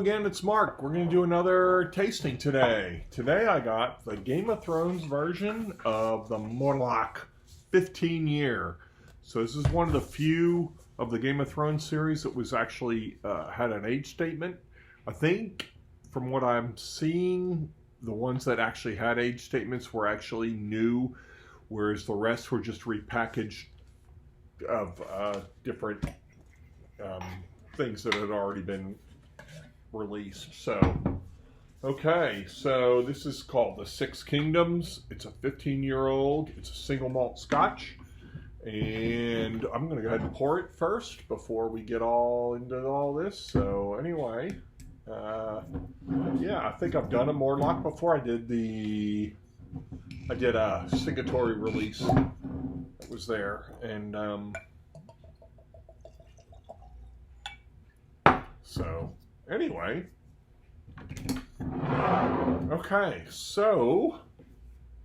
again, it's Mark. We're going to do another tasting today. Today I got the Game of Thrones version of the Mortlach 15 year. So this is one of the few of the Game of Thrones series that was actually had an age statement. I think from what I'm seeing, the ones that actually had age statements were actually new, whereas the rest were just repackaged of different things that had already been released. So, okay, so this is called the Six Kingdoms. It's a 15-year-old. It's a single malt Scotch, and I'm going to go ahead and pour it first before we get all into all this. So, anyway, yeah, I think I've done a Mortlach before. I did a signatory release that was there, and so anyway, okay, so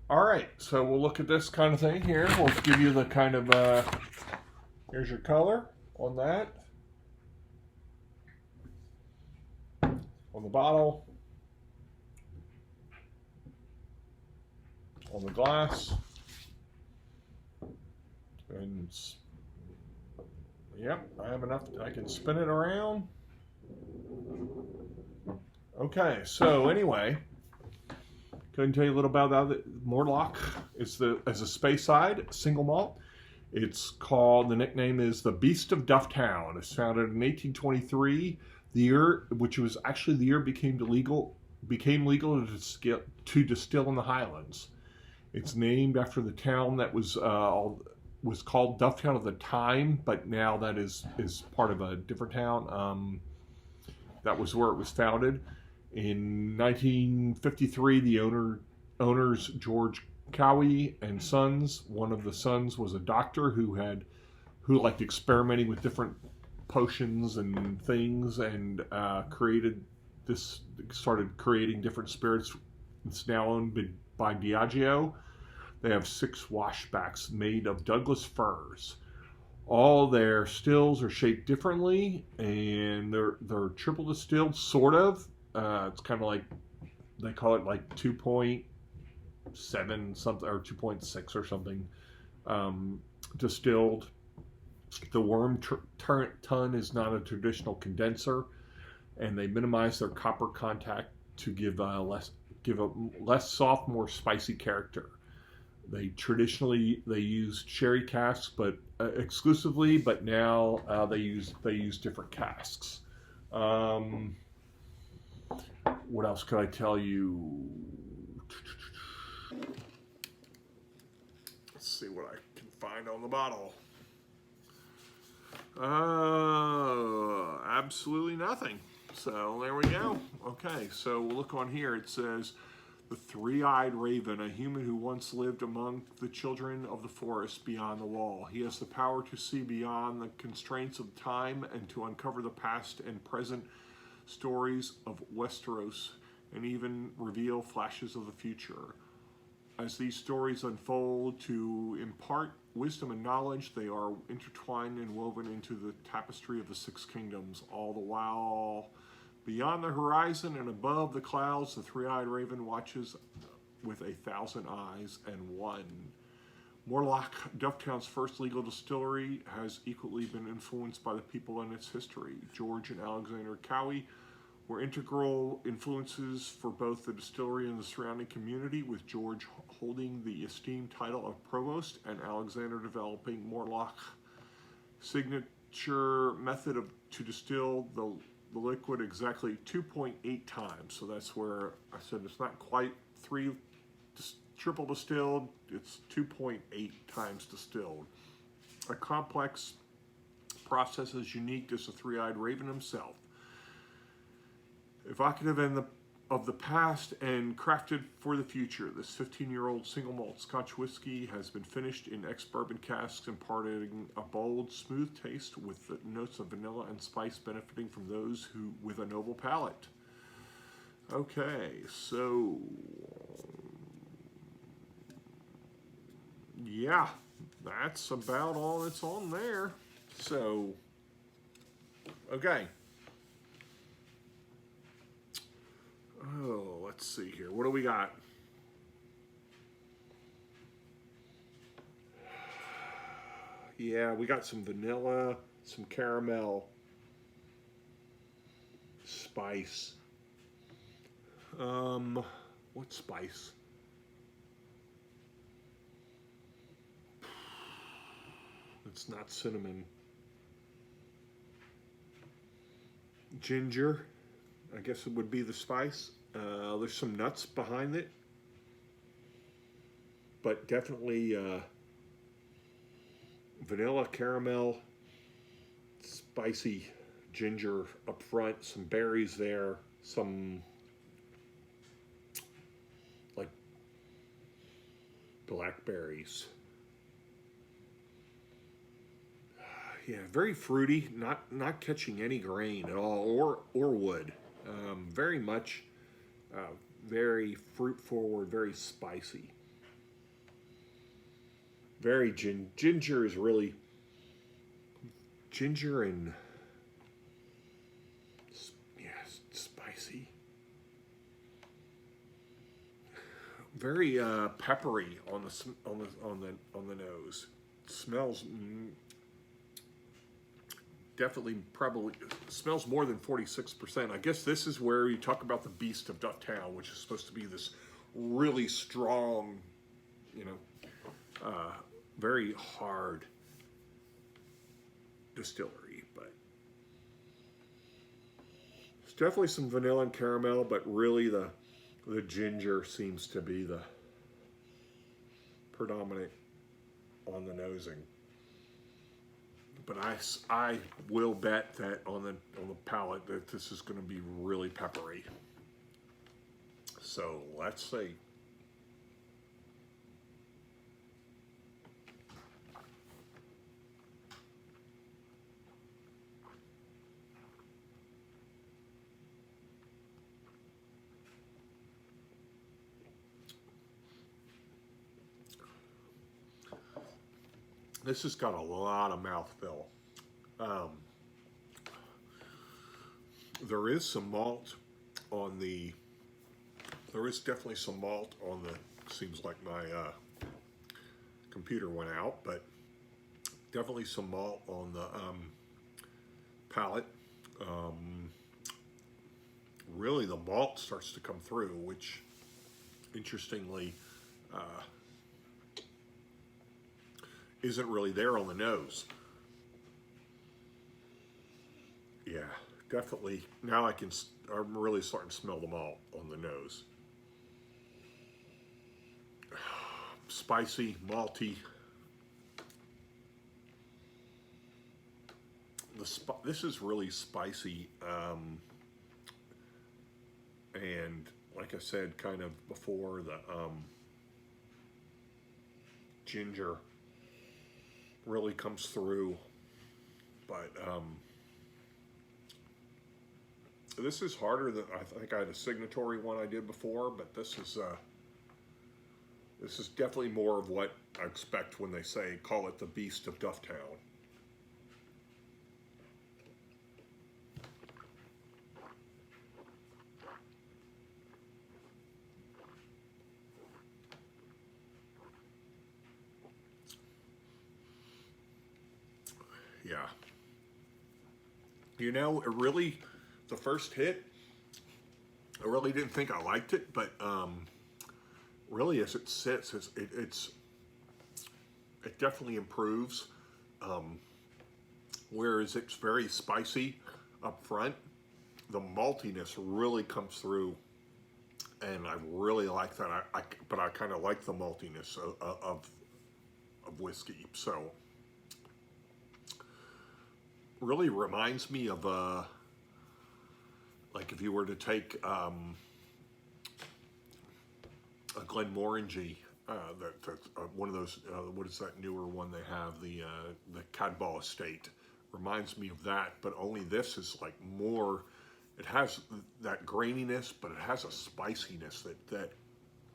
all right, so we'll look at this kind of thing here. We'll give you the kind of here's your color on that, on the bottle, on the glass, and yep, I have enough. I can spin it around. Okay, so anyway, go and tell you a little about that. Mortlach is as a Speyside single malt. It's called, the nickname is the Beast of Dufftown. It's founded in 1823, the year which was actually the year it became legal to distill in the Highlands. It's named after the town that was called Dufftown at the time, but now that is part of a different town. That was where it was founded. In 1953, the owners George Cowie and sons. One of the sons was a doctor who liked experimenting with different potions and things, and started creating different spirits. It's now owned by Diageo. They have 6 washbacks made of Douglas firs. All their stills are shaped differently, and they're triple distilled, sort of. It's kind of like, they call it like 2.7 something, or 2.6 or something, distilled. The worm tun is not a traditional condenser, and they minimize their copper contact to give a less soft, more spicy character. They traditionally use sherry casks, but exclusively. But now they use different casks. What else could I tell you? Let's see what I can find on the bottle. Absolutely nothing. So there we go. Okay, so we'll look on here. It says, the three-eyed raven, a human who once lived among the children of the forest beyond the wall. He has the power to see beyond the constraints of time and to uncover the past and present stories of Westeros, and even reveal flashes of the future. As these stories unfold to impart wisdom and knowledge, they are intertwined and woven into the tapestry of the Six Kingdoms. All the while, beyond the horizon and above the clouds, the three-eyed raven watches with 1,000 eyes and one. Mortlach, Dufftown's first legal distillery, has equally been influenced by the people in its history. George and Alexander Cowie were integral influences for both the distillery and the surrounding community, with George holding the esteemed title of provost and Alexander developing Mortlach's signature method to distill the liquid exactly 2.8 times. So that's where I said it's not quite triple distilled, it's 2.8 times distilled. A complex process as unique as the three-eyed raven himself. Evocative of the past and crafted for the future, this 15-year-old single malt Scotch whiskey has been finished in ex-bourbon casks, imparting a bold, smooth taste with the notes of vanilla and spice benefiting from those with a noble palate. Okay, so yeah, that's about all that's on there. So, okay. Oh, let's see here. What do we got? Yeah, we got some vanilla, some caramel, spice. Um, what spice? It's not cinnamon. Ginger, I guess it would be the spice. There's some nuts behind it, but definitely vanilla, caramel, spicy ginger up front, some berries there, some like blackberries. Yeah, very fruity, not catching any grain at all, or wood. Very much, very fruit forward, very spicy. Very ginger is really ginger and yes, spicy. Very peppery on the nose. Smells definitely probably smells more than 46%. I guess this is where you talk about the beast of Dufftown, which is supposed to be this really strong, you know, very hard distillery. But it's definitely some vanilla and caramel, but really the ginger seems to be the predominant on the nosing. But I will bet that on the palate that this is going to be really peppery. So let's see. This has got a lot of mouthfeel. There is some malt on the. There is definitely some malt on the. Seems like my computer went out, but definitely some malt on the palate. Really, the malt starts to come through, which, interestingly, isn't really there on the nose. Yeah, definitely. Now I'm really starting to smell the malt on the nose. Spicy, malty. This is really spicy, and like I said, kind of before, the ginger really comes through, but this is harder than I think. I had a signatory one I did before, but this is definitely more of what I expect when they say call it the Beast of Dufftown. Yeah. You know, it really, the first hit, I really didn't think I liked it, but really as it sits, it definitely improves. Whereas it's very spicy up front, the maltiness really comes through, and I really like that. But I kind of like the maltiness of whiskey. So really reminds me of like if you were to take a Glenmorangie, that's one of those. What is that newer one they have? The Cadball Estate reminds me of that, but only this is like more. It has that graininess, but it has a spiciness that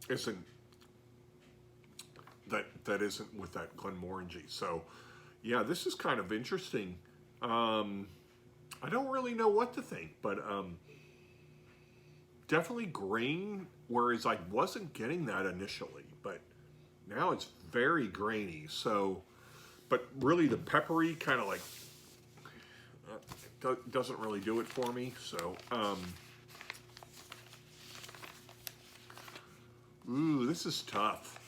isn't with that Glenmorangie. So yeah, this is kind of interesting. I don't really know what to think, but definitely grain, whereas I wasn't getting that initially, but now it's very grainy. So, but really the peppery kind of like doesn't really do it for me. So, ooh, this is tough.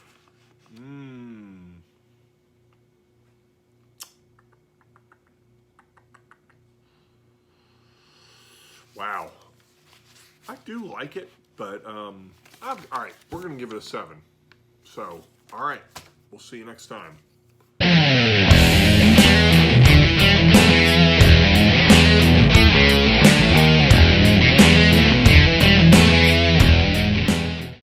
Wow. I do like it, but all right, we're gonna give it a 7. So, all right, we'll see you next time.